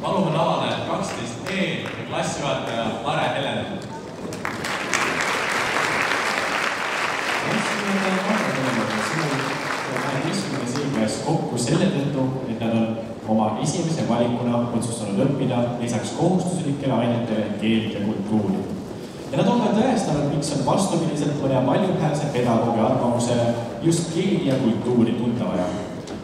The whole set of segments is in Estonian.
Palume lavale 12E ja klassijuhataja Mare Helena. E-klass kokku selle tõttu, et nad on oma esimese valikuna otsustanud õppida lisaks kohustuslikele ainetele keelt ja kultuuri. Ja nad on ka tõestanud, miks on vastupidiselt mõne valjuhäälse pedagoogi arvamusele just keeli ja kultuuri tunda vaja.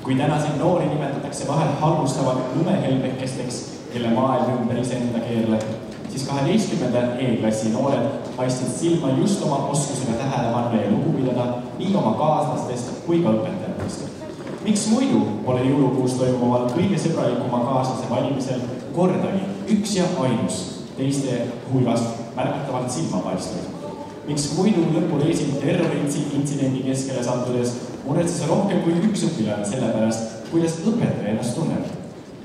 Kui tänaseid noori nimetatakse vahel halvustavalt lumehelbekesteks, kelle maailm ümber iseenda keerleb, siis 12. E-klassi noored paistsid silma just oma oskusega tähelepanu ja lugu pidada nii oma kaaslastest kui ka õpetajatest. Miks muidu pole jõulukuus toimuval kõige sõbralikuma kaaslase valimisel kordagi üks ja ainus teiste hulgast märgatavalt silma paistnud? Miks muidu lõpureisil terrori-intsidendi keskele sattudes muretses rohkem kui üks õpilane selle pärast, kuidas õpetaja ennast tunneb?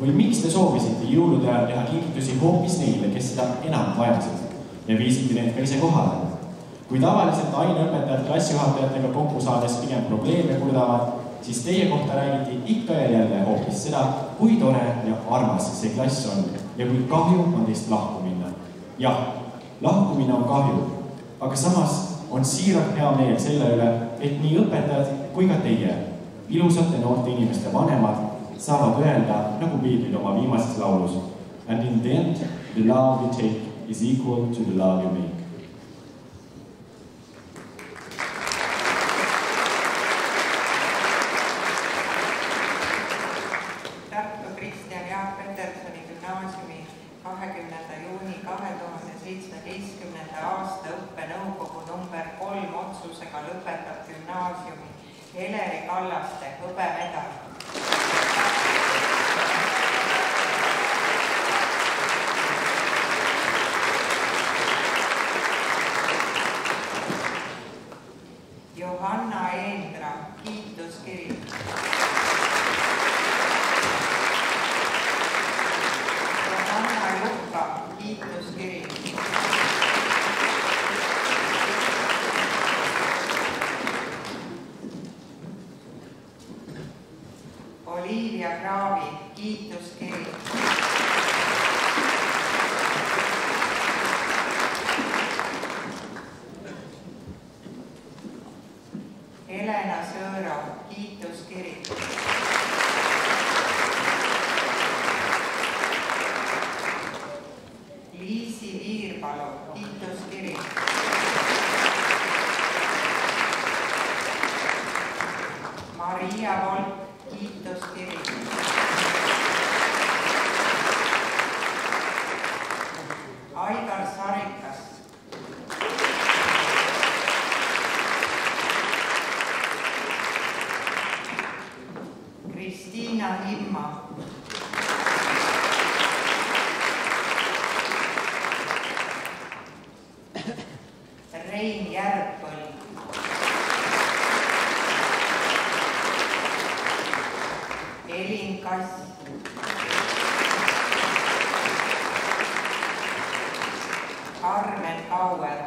Või miks te soovisite jõulude ajal teha kingitusi hoopis neile, kes seda enam vajasid ja viisite need ka ise kohale? Kui tavaliselt aineõpetajad klassijuhatajatega kokku saades pigem probleeme kurdavad, siis teie kohta räägiti ikka ja jälle hoopis seda, kui tore ja armas see klass on ja kui kahju on teist lahku minna. Jah, lahkumine on kahju, aga samas on siiralt hea meel selle üle, et nii õpetajad kui ka teie, ilusate noorte inimeste vanemad, saavad öelda, nagu Piiblid oma viimases laulus. And in the end, the love you take is equal to the love you make. Tartu Kristjan Jaak Petersoni gümnaasiumi 20. juuni 2017. aasta õppenõukogu number 3 otsusega lõpetab gümnaasiumi Heleri Kallaste hõbemedal. Johanna Eendra, kiituskiri. Johanna Lukka, kiituskiri. Olivia Kraavi, kiituskiri. Helena Sõõro, kiituskiri. Liisi Viirpalu, kiituskiri. Maria Volk, kiituskiri. Aigar Sarikas. Kristiina Himma. Rein Järvpõld. Elin Kass. Armen Kauer.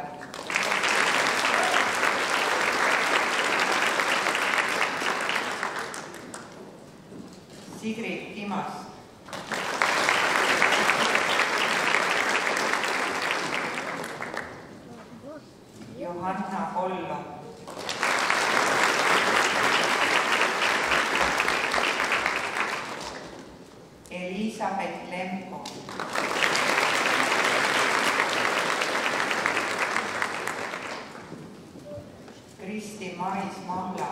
Sigrid Kimas. Johanna Kollo. Elisabeth Lempo. Kristi Maris Mahla.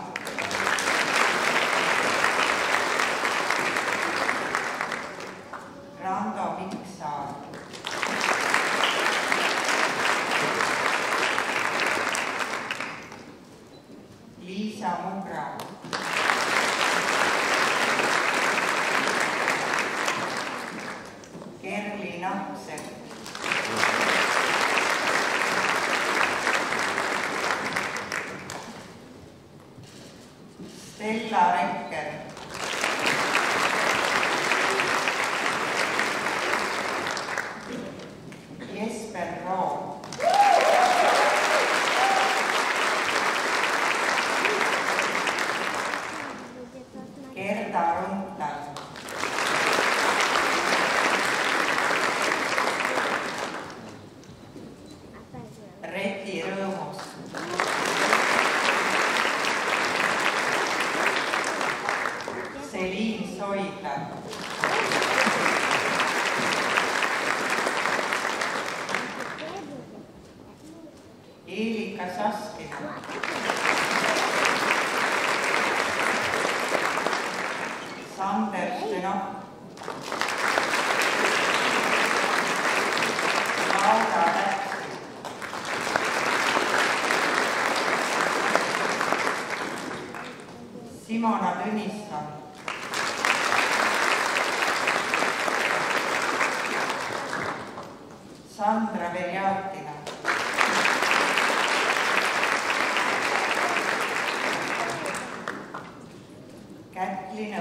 Rando Miksaar. Liisa Mugra. Kerli Naht. Sandra Veljatina. Kätlin